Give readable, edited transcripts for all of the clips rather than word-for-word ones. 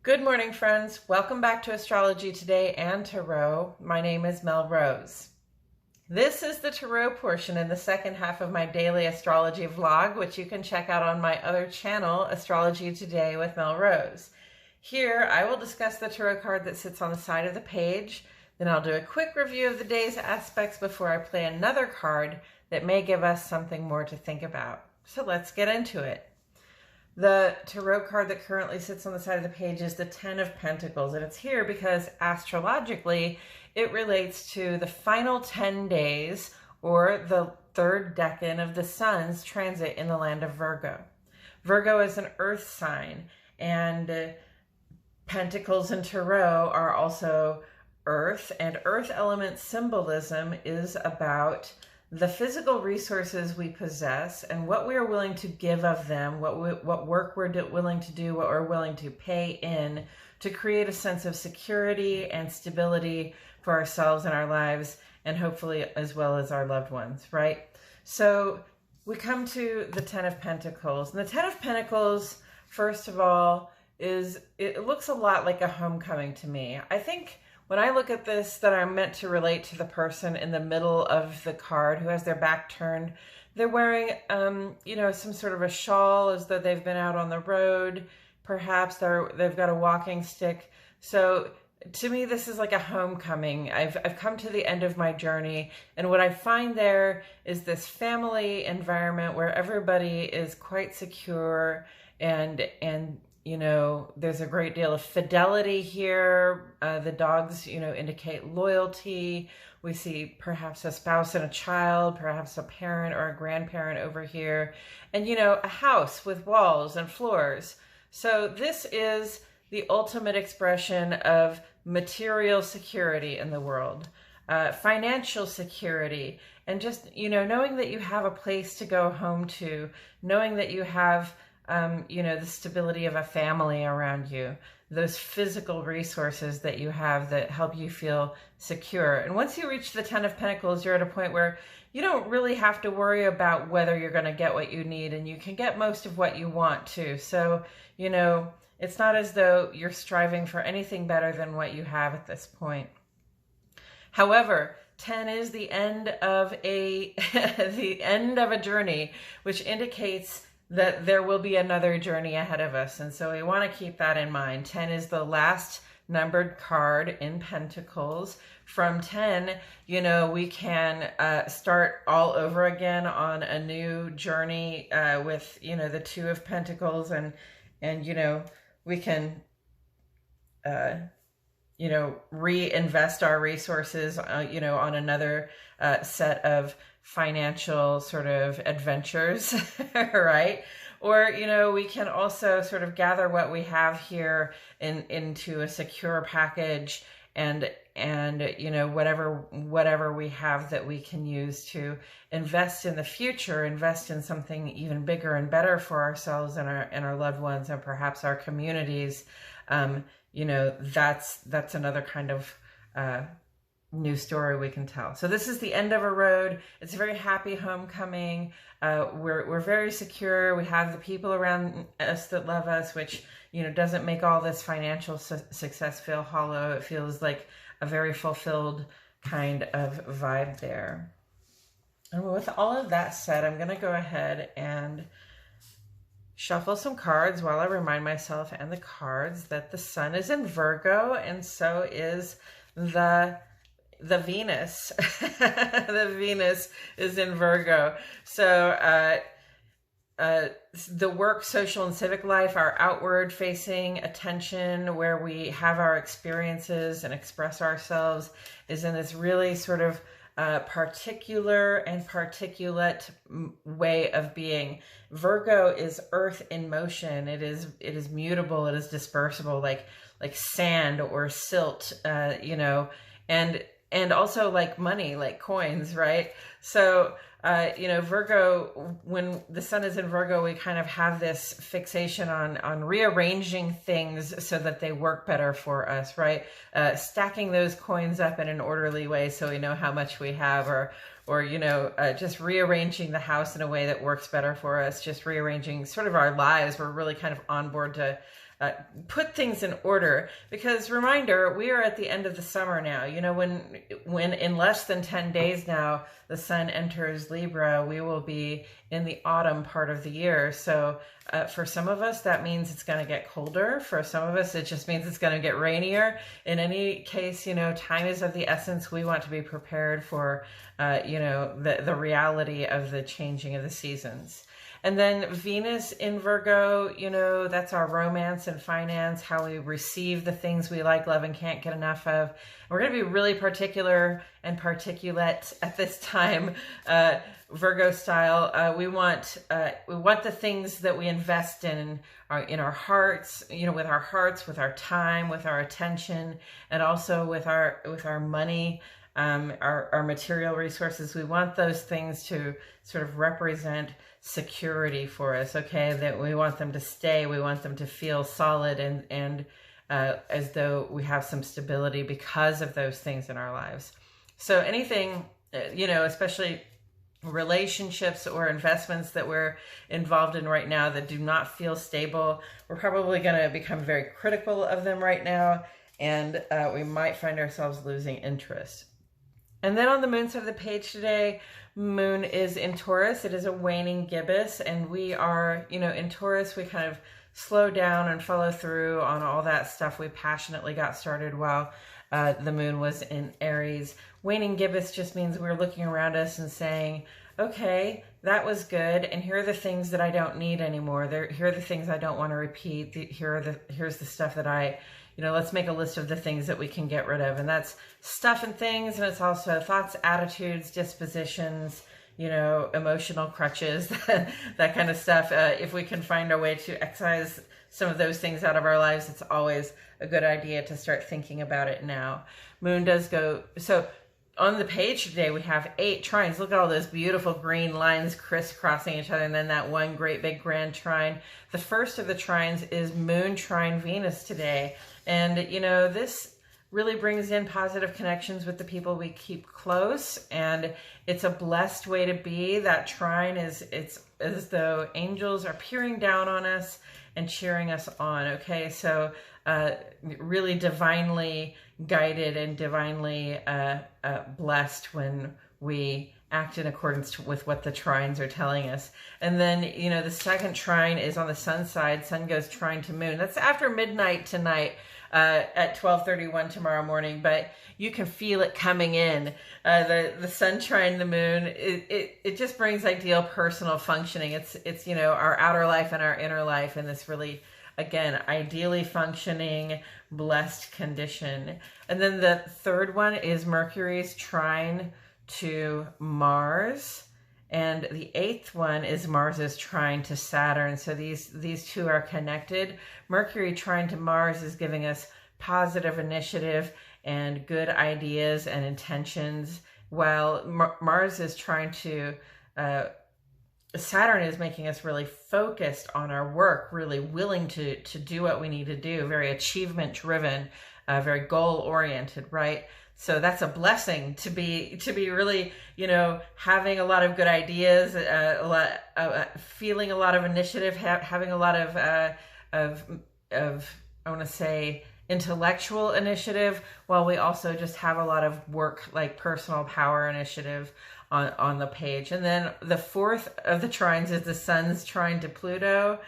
Good morning, friends. Welcome back to Astrology Today and Tarot. My name is Mel Rose. This is the Tarot portion in the second half of my daily astrology vlog, which you can check out on my other channel, Astrology Today with Mel Rose. Here, I will discuss the tarot card that sits on the side of the page. Then I'll do a quick review of the day's aspects before I play another card that may give us something more to think about. So let's get into it. The tarot card that currently sits on the side of the page is the Ten of Pentacles, and it's here because astrologically it relates to the final 10 days or the third decan of the sun's transit in the land of Virgo. Virgo is an earth sign, and Pentacles and Tarot are also earth, and earth element symbolism is about the physical resources we possess and what we are willing to give of them, what work we're willing to do, what we're willing to pay in to create a sense of security and stability for ourselves and our lives, and hopefully as well as our loved ones, right? So we come to the Ten of Pentacles. And the Ten of Pentacles, first of all, it looks a lot like a homecoming to me. I think when I look at this, that I'm meant to relate to the person in the middle of the card who has their back turned. They're wearing, some sort of a shawl as though they've been out on the road. Perhaps they've got a walking stick. So to me, this is like a homecoming. I've come to the end of my journey, and what I find there is this family environment where everybody is quite secure and there's a great deal of fidelity here. The dogs, indicate loyalty. We see perhaps a spouse and a child, perhaps a parent or a grandparent over here, and, a house with walls and floors. So this is the ultimate expression of material security in the world, financial security, and just, knowing that you have a place to go home to, knowing that you have the stability of a family around you, those physical resources that you have that help you feel secure. And once you reach the Ten of Pentacles, you're at a point where you don't really have to worry about whether you're going to get what you need, and you can get most of what you want too. So, it's not as though you're striving for anything better than what you have at this point. However, 10 is the end of the end of a journey, which indicates that there will be another journey ahead of us. And so we want to keep that in mind. 10 is the last numbered card in Pentacles. From 10, we can start all over again on a new journey with, the Two of Pentacles, and we can, reinvest our resources, on another set of financial sort of adventures, right? Or, we can also sort of gather what we have here into a secure package, and whatever we have that we can use to invest in the future, invest in something even bigger and better for ourselves and our loved ones, and perhaps our communities. That's another kind of new story we can tell. So this is the end of a road. It's a very happy homecoming. We're very secure. We have the people around us that love us, which doesn't make all this financial success feel hollow. It feels like a very fulfilled kind of vibe there. And with all of that said, I'm going to go ahead and shuffle some cards while I remind myself and the cards that the sun is in Virgo, and so is the Venus. The Venus is in Virgo. So the work, social, and civic life, our outward facing attention, where we have our experiences and express ourselves, is in this really sort of particular and particulate way of being. Virgo is earth in motion. It is mutable. It is dispersible, like sand or silt, and also like money, like coins, right? So, Virgo, when the sun is in Virgo, we kind of have this fixation on rearranging things so that they work better for us, right? Stacking those coins up in an orderly way so we know how much we have, or just rearranging the house in a way that works better for us, just rearranging sort of our lives. We're really kind of on board to put things in order, because reminder, we are at the end of the summer now. When in less than 10 days now, the sun enters Libra, we will be in the autumn part of the year. So for some of us, that means it's going to get colder. For some of us, it just means it's going to get rainier. In any case, time is of the essence. We want to be prepared for, the reality of the changing of the seasons. And then Venus in Virgo, that's our romance and finance, how we receive the things we like, love, and can't get enough of. And we're going to be really particular and particulate at this time, Virgo style. We want the things that we invest in our hearts, with our hearts, with our time, with our attention, and also with our money. Our material resources. We want those things to sort of represent security for us, okay? That we want them to stay, we want them to feel solid and as though we have some stability because of those things in our lives. So anything, especially relationships or investments that we're involved in right now that do not feel stable, we're probably going to become very critical of them right now, and we might find ourselves losing interest. And then on the moon side of the page today, moon is in Taurus. It is a waning gibbous, and we are, in Taurus, we kind of slow down and follow through on all that stuff we passionately got started while the moon was in Aries. Waning gibbous just means we're looking around us and saying, okay, that was good, and here are the things that I don't need anymore. Here are the things I don't want to repeat. Here's the stuff that let's make a list of the things that we can get rid of. And that's stuff and things, and it's also thoughts, attitudes, dispositions, emotional crutches, that kind of stuff. If we can find a way to excise some of those things out of our lives, it's always a good idea to start thinking about it now. Moon does go, so on the page today, we have 8 trines. Look at all those beautiful green lines crisscrossing each other, and then that one great big grand trine. The first of the trines is Moon trine Venus today. And, this really brings in positive connections with the people we keep close, and it's a blessed way to be. That trine it's as though angels are peering down on us and cheering us on, okay? So really divinely guided and divinely blessed when we act in accordance with what the trines are telling us. And then, the second trine is on the sun side. Sun goes trine to moon. That's after midnight tonight at 12:31 tomorrow morning, but you can feel it coming in. The sun trine the moon, it just brings ideal personal functioning. It's our outer life and our inner life in this really, again, ideally functioning, blessed condition. And then the third one is Mercury's trine to Mars, and the 8th one is Mars's trine to Saturn. So these two are connected. Mercury trine to Mars is giving us positive initiative and good ideas and intentions, while Mars is trying to Saturn is making us really focused on our work, really willing to do what we need to do, very achievement driven, very goal oriented, right? So that's a blessing to be really, having a lot of good ideas, feeling a lot of initiative, having a lot of I want to say intellectual initiative, while we also just have a lot of work, like personal power initiative on the page. And then the 4th of the trines is the sun's trine to Pluto,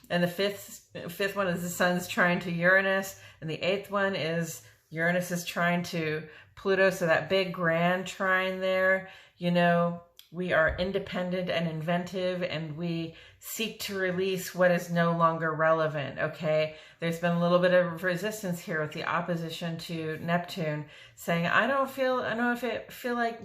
and the fifth one is the sun's trine to Uranus, and the 8th one is Uranus's trine to Pluto. So that big grand trine there, we are independent and inventive, and we seek to release what is no longer relevant, okay? There's been a little bit of resistance here with the opposition to Neptune, saying, I don't feel like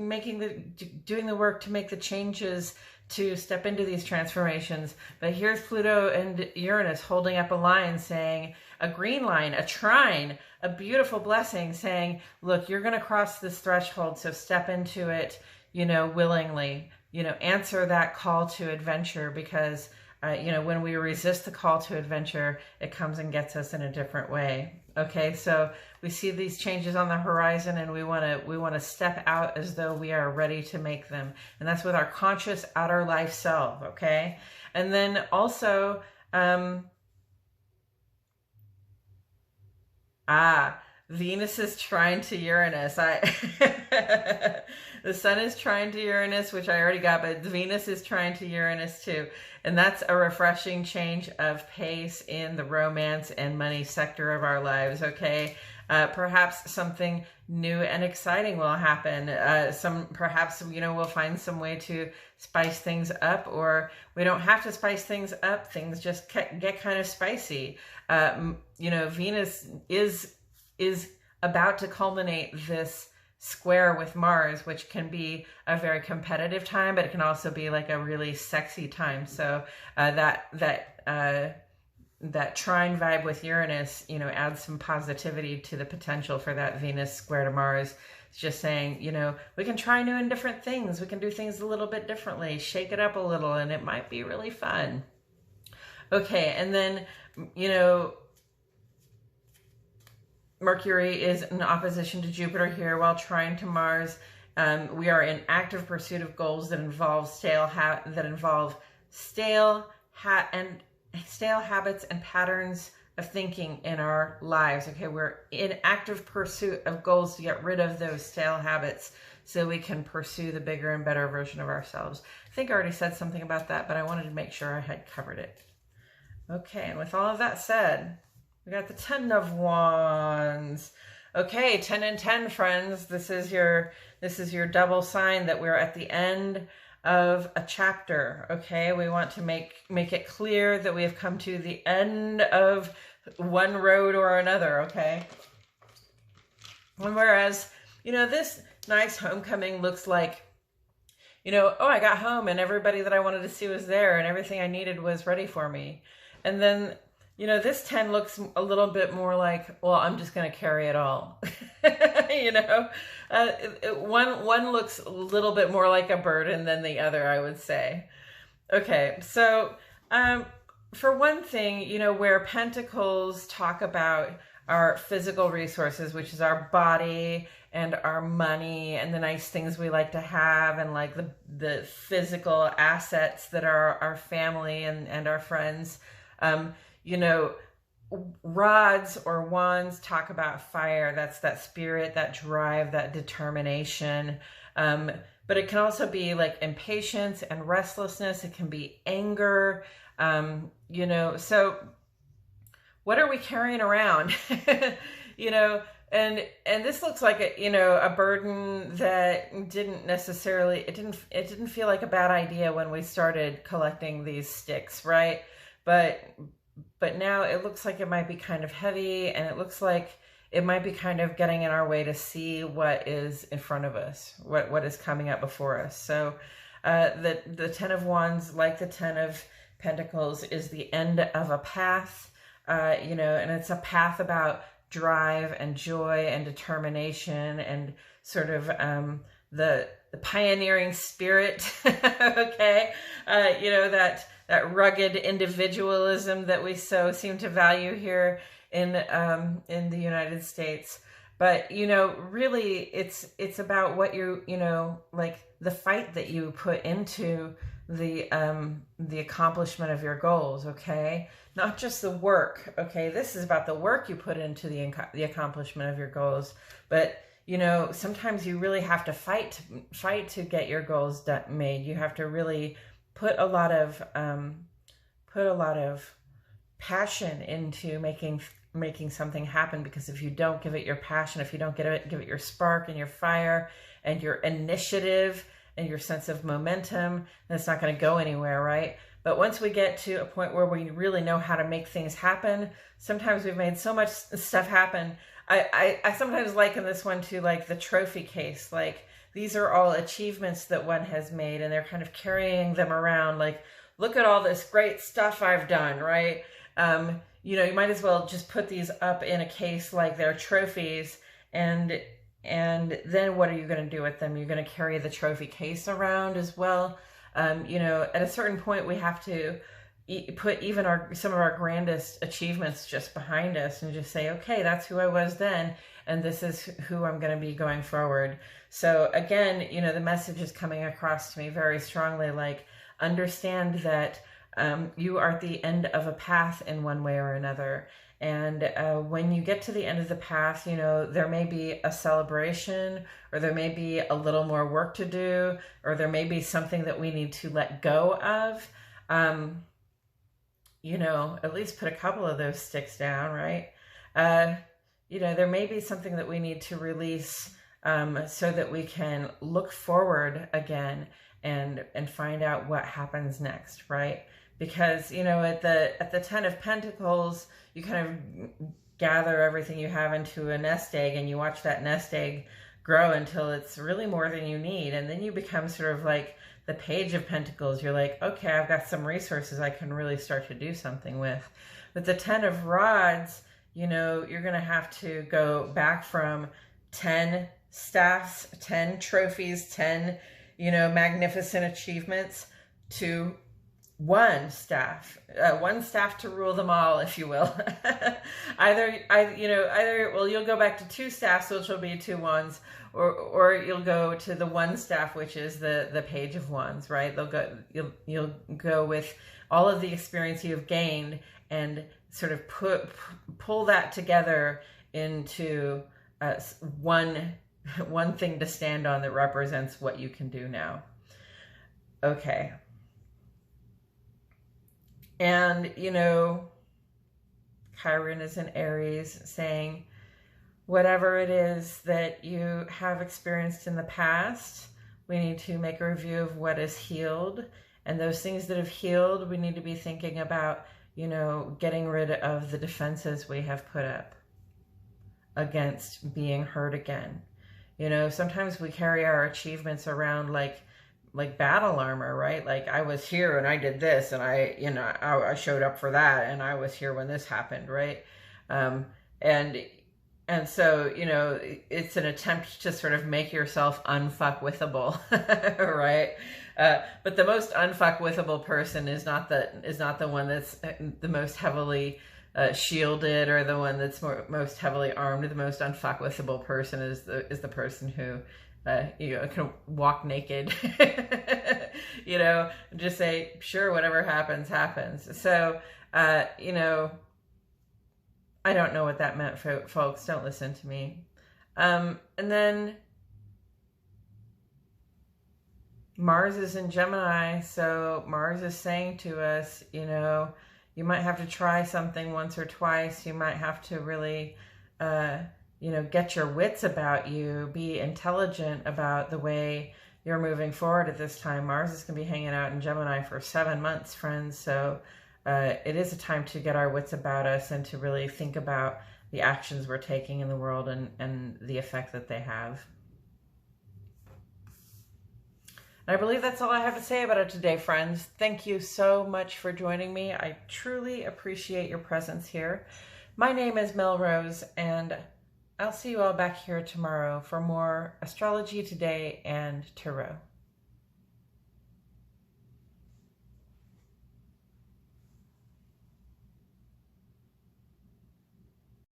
doing the work to make the changes to step into these transformations. But here's Pluto and Uranus holding up a line, saying, a green line, a trine, a beautiful blessing, saying, look, you're going to cross this threshold, so step into it, willingly, answer that call to adventure, because you know, when we resist the call to adventure, it comes and gets us in a different way. Okay, so we see these changes on the horizon, and we want to step out as though we are ready to make them, and that's with our conscious outer life self. Okay, and then also Venus is trine to Uranus. The sun is trine to Uranus, which I already got, but Venus is trine to Uranus too. And that's a refreshing change of pace in the romance and money sector of our lives, okay? Perhaps something new and exciting will happen. Perhaps, you know, we'll find some way to spice things up, or we don't have to spice things up. Things just get kind of spicy. You know, Venus is about to culminate this square with Mars, which can be a very competitive time, but it can also be like a really sexy time. So that trine vibe with Uranus, you know, adds some positivity to the potential for that Venus square to Mars. It's just saying, you know, we can try new and different things. We can do things a little bit differently, shake it up a little, and it might be really fun. Okay, and then, you know, Mercury is in opposition to Jupiter here while trine to Mars. We are in active pursuit of goals that involve stale habits and patterns of thinking in our lives. Okay, we're in active pursuit of goals to get rid of those stale habits so we can pursue the bigger and better version of ourselves. I think I already said something about that, but I wanted to make sure I had covered it. Okay, and with all of that said, we got the 10 of Wands. Okay, 10 and 10, friends. This is your double sign that we're at the end of a chapter. Okay, we want to make it clear that we have come to the end of one road or another. Okay, and whereas, you know, this nice homecoming looks like, you know, oh, I got home and everybody that I wanted to see was there and everything I needed was ready for me. And then, you know, this 10 looks a little bit more like, well, I'm just going to carry it all. You know, one looks a little bit more like a burden than the other, I would say. Okay, so for one thing, you know, where Pentacles talk about our physical resources, which is our body and our money and the nice things we like to have, and like the physical assets that are our family and our friends, you know, rods or wands talk about fire. That's that spirit, that drive, that determination. But it can also be like impatience and restlessness. It can be anger, you know. So what are we carrying around? You know, and this looks like a, you know, a burden that didn't necessarily, it didn't feel like a bad idea when we started collecting these sticks, right? But now it looks like it might be kind of heavy, and it looks like it might be kind of getting in our way to see what is in front of us, what is coming up before us. So the 10 of Wands, like the 10 of Pentacles, is the end of a path, you know, and it's a path about drive and joy and determination and sort of the pioneering spirit. Okay, you know, that rugged individualism that we so seem to value here in the United States. But, you know, really it's about what you know, like the fight that you put into the accomplishment of your goals. Okay, not just the work. Okay, this is about the work you put into the accomplishment of your goals. But, you know, sometimes you really have to fight to get your goals made. You have to really put a lot of passion into making something happen, because if you don't give it your passion, if you don't give it your spark and your fire and your initiative and your sense of momentum, then it's not going to go anywhere, right? But once we get to a point where we really know how to make things happen, sometimes we've made so much stuff happen. I sometimes liken this one to like the trophy case. Like, these are all achievements that one has made, and they're kind of carrying them around like, look at all this great stuff I've done, right? You know, you might as well just put these up in a case like they're trophies, and then what are you going to do with them? You're going to carry the trophy case around as well. You know, at a certain point we have to, put even some of our grandest achievements just behind us and just say, okay, that's who I was then, and this is who I'm going to be going forward. So again, you know, the message is coming across to me very strongly, like, understand that you are at the end of a path in one way or another. And when you get to the end of the path, you know, there may be a celebration, or there may be a little more work to do, or there may be something that we need to let go of. You know, at least put a couple of those sticks down, right? You know, there may be something that we need to release so that we can look forward again and find out what happens next, right? Because, you know, at the Ten of Pentacles, you kind of gather everything you have into a nest egg, and you watch that nest egg grow until it's really more than you need. And then you become sort of like the Page of Pentacles. You're like, okay, I've got some resources I can really start to do something with. With the Ten of Rods, you know, you're going to have to go back from 10 staffs, 10 trophies, 10, you know, magnificent achievements to one staff to rule them all, if you will. Either you'll go back to 2 staffs, which will be 2 wands, or you'll go to the 1 staff, which is the Page of Wands, right? You'll go with all of the experience you've gained and sort of pull that together into one thing to stand on that represents what you can do now. Okay. And, you know, Chiron is in Aries, saying, whatever it is that you have experienced in the past, we need to make a review of what is healed. And those things that have healed, we need to be thinking about, you know, getting rid of the defenses we have put up against being hurt again. You know, sometimes we carry our achievements around like battle armor, right? Like, I was here and I did this, and I showed up for that, and I was here when this happened, right? And so, you know, it's an attempt to sort of make yourself unfuckwithable, right? But the most unfuckwithable person is not the one that's the most heavily shielded, or the one that's most heavily armed. The most unfuckwithable person is the person who you know, can walk naked, you know, just say, sure, whatever happens, happens. So, you know, I don't know what that meant, folks. Don't listen to me. And then Mars is in Gemini. So Mars is saying to us, you know, you might have to try something once or twice. You might have to really, you know, get your wits about you, be intelligent about the way you're moving forward at this time. Mars is going to be hanging out in Gemini for 7 months, friends. So it is a time to get our wits about us and to really think about the actions we're taking in the world and the effect that they have. And I believe that's all I have to say about it today, friends. Thank you so much for joining me. I truly appreciate your presence here. My name is Mel Rose, and I'll see you all back here tomorrow for more Astrology Today and Tarot.